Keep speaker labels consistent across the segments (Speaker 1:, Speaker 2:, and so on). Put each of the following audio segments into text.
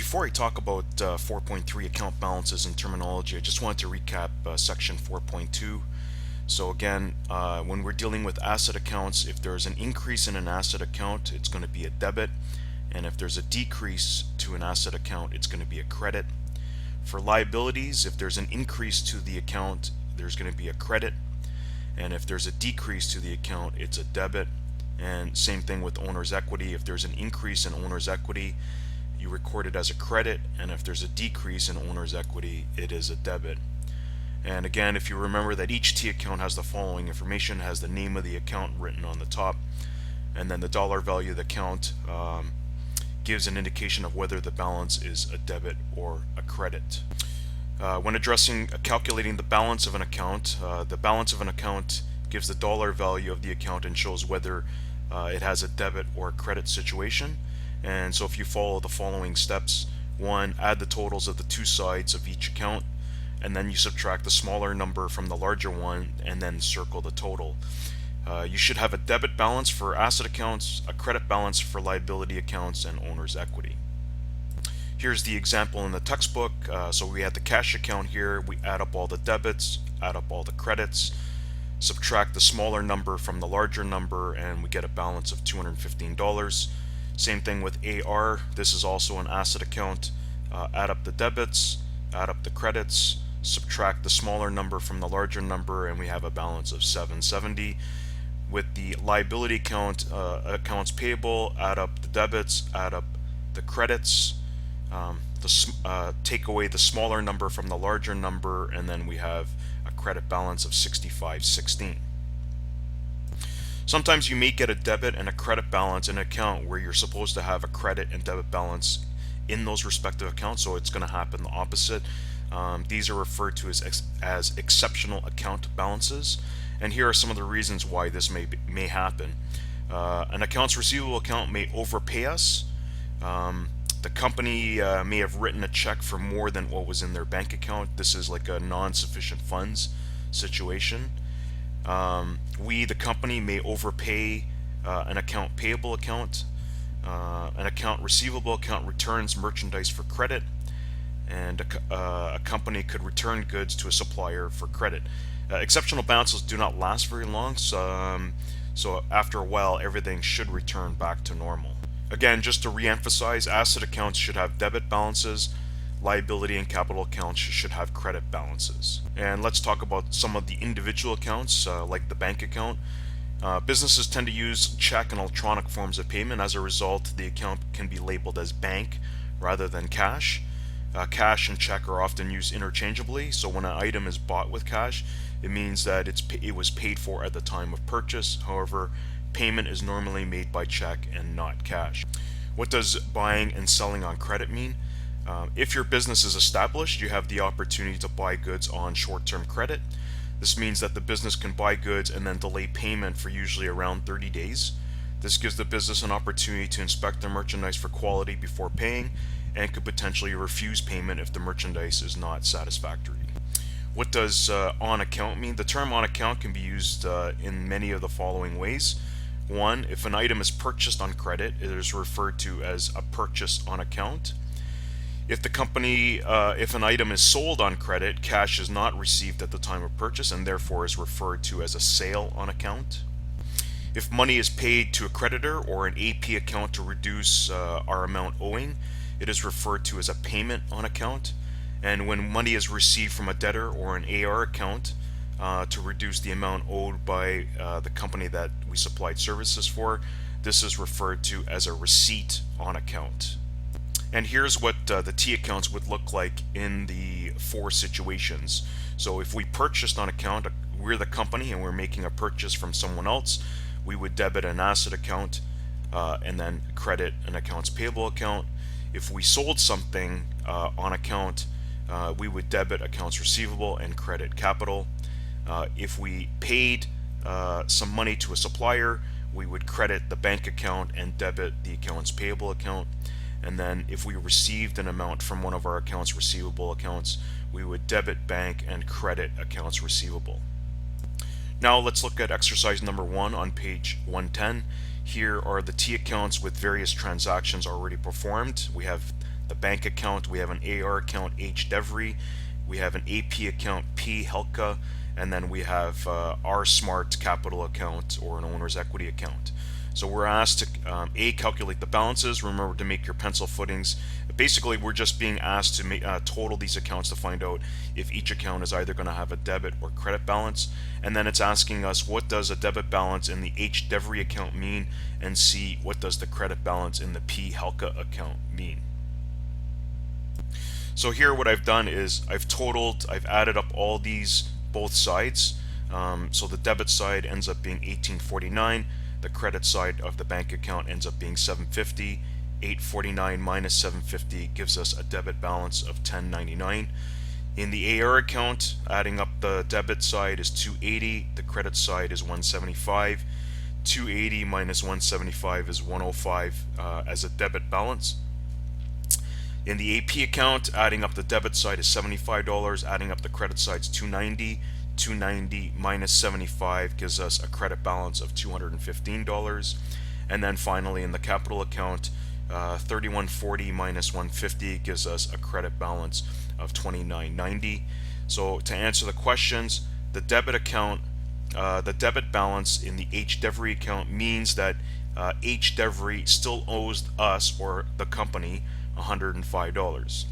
Speaker 1: Before I talk about 4.3 account balances and terminology, I just want to recap section 4.2. So again, when we're dealing with asset accounts, if there's an increase in an asset account, it's going to be a debit. And if there's a decrease to an asset account, it's going to be a credit. For liabilities, if there's an increase to the account, there's going to be a credit. And if there's a decrease to the account, it's a debit. And same thing with owner's equity. If there's an increase in owner's equity, you record it as a credit, and if there's a decrease in owner's equity, it is a debit. And again, if you remember that each T account has the following information, has the name of the account written on the top, and then the dollar value of the account gives an indication of whether the balance is a debit or a credit. When addressing calculating the balance of an account, the balance of an account gives the dollar value of the account and shows whether it has a debit or a credit situation. And so if you follow the following steps: 1, add the totals of the two sides of each account, and then you subtract the smaller number from the larger one and then circle the total. You should have a debit balance for asset accounts, a credit balance for liability accounts, and owner's equity. Here's the example in the textbook. So we had the cash account here. We add up all the debits, add up all the credits, subtract the smaller number from the larger number, and we get a balance of $215. Same thing with AR. This is also an asset account. Add up the debits, add up the credits, subtract the smaller number from the larger number, and we have a balance of $770. With the liability account, accounts payable, add up the debits, add up the credits, take away the smaller number from the larger number, and then we have a credit balance of $65.16. Sometimes you may get a debit and a credit balance in an account where you're supposed to have a credit and debit balance in those respective accounts, so it's going to happen the opposite. These are referred to as exceptional account balances, and here are some of the reasons why this may happen. An accounts receivable account may overpay us. The company may have written a check for more than what was in their bank account. This is like a non-sufficient funds situation. We, the company, may overpay an account payable account. An account receivable account returns merchandise for credit, and a company could return goods to a supplier for credit. Exceptional balances do not last very long, so after a while everything should return back to normal. Again, just to re-emphasize, asset accounts should have debit balances, liability and capital accounts should have credit balances. And let's talk about some of the individual accounts, like the bank account. Businesses tend to use check and electronic forms of payment. As a result, the account can be labeled as bank rather than cash. Cash and check are often used interchangeably, so when an item is bought with cash, it means that it was paid for at the time of purchase. However, payment is normally made by check and not cash. What does buying and selling on credit mean? If your business is established, you have the opportunity to buy goods on short-term credit. This means that the business can buy goods and then delay payment for usually around 30 days. This gives the business an opportunity to inspect the merchandise for quality before paying, and could potentially refuse payment if the merchandise is not satisfactory. What does on account mean? The term on account can be used in many of the following ways. 1, if an item is purchased on credit, it is referred to as a purchase on account. If an item is sold on credit, cash is not received at the time of purchase and therefore is referred to as a sale on account. If money is paid to a creditor or an AP account to reduce our amount owing, it is referred to as a payment on account. And when money is received from a debtor or an AR account to reduce the amount owed by the company that we supplied services for, this is referred to as a receipt on account. And here's what the T accounts would look like in the 4 situations. So if we purchased on account, we're the company and we're making a purchase from someone else, we would debit an asset account and then credit an accounts payable account. If we sold something on account, we would debit accounts receivable and credit capital. If we paid some money to a supplier, we would credit the bank account and debit the accounts payable account. And then if we received an amount from one of our accounts receivable accounts, we would debit bank and credit accounts receivable. Now let's look at exercise number 1 on page 110. Here are the T accounts with various transactions already performed. We have the bank account, we have an AR account, H. Devry, we have an AP account, P. Helka, and then we have our Smart Capital account, or an owner's equity account. So we're asked to calculate the balances. Remember to make your pencil footings. Basically, we're just being asked to make, total these accounts to find out if each account is either going to have a debit or credit balance. And then it's asking us, what does a debit balance in the H. Devry account mean? And C, what does the credit balance in the P. Helka account mean? So here what I've done is I've added up all these, both sides. So the debit side ends up being $18.49. The credit side of the bank account ends up being $750. $849 minus $750 gives us a debit balance of $10.99. In the AR account, adding up the debit side is $280, the credit side is $175. $280 minus $175 is $105 as a debit balance. In the AP account, adding up the debit side is $75, adding up the credit side is $290. $290 minus $75 gives us a credit balance of $215. And then finally in the capital account, $31.40 minus $150 gives us a credit balance of $29.90. So to answer the questions, the debit account, the debit balance in the H. Devry account means that H. Devry still owes us, or the company, $105.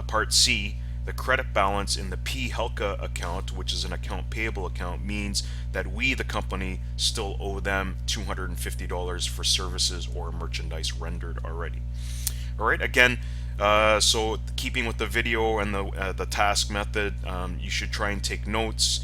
Speaker 1: Part C, the credit balance in the P. Helka account, which is an account payable account, means that we, the company, still owe them $250 for services or merchandise rendered already. All right, again, so keeping with the video and the task method, you should try and take notes,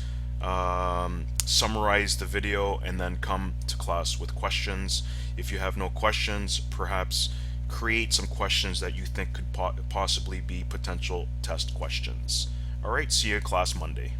Speaker 1: summarize the video, and then come to class with questions. If you have no questions, perhaps create some questions that you think could possibly be potential test questions. All right, see you in class Monday.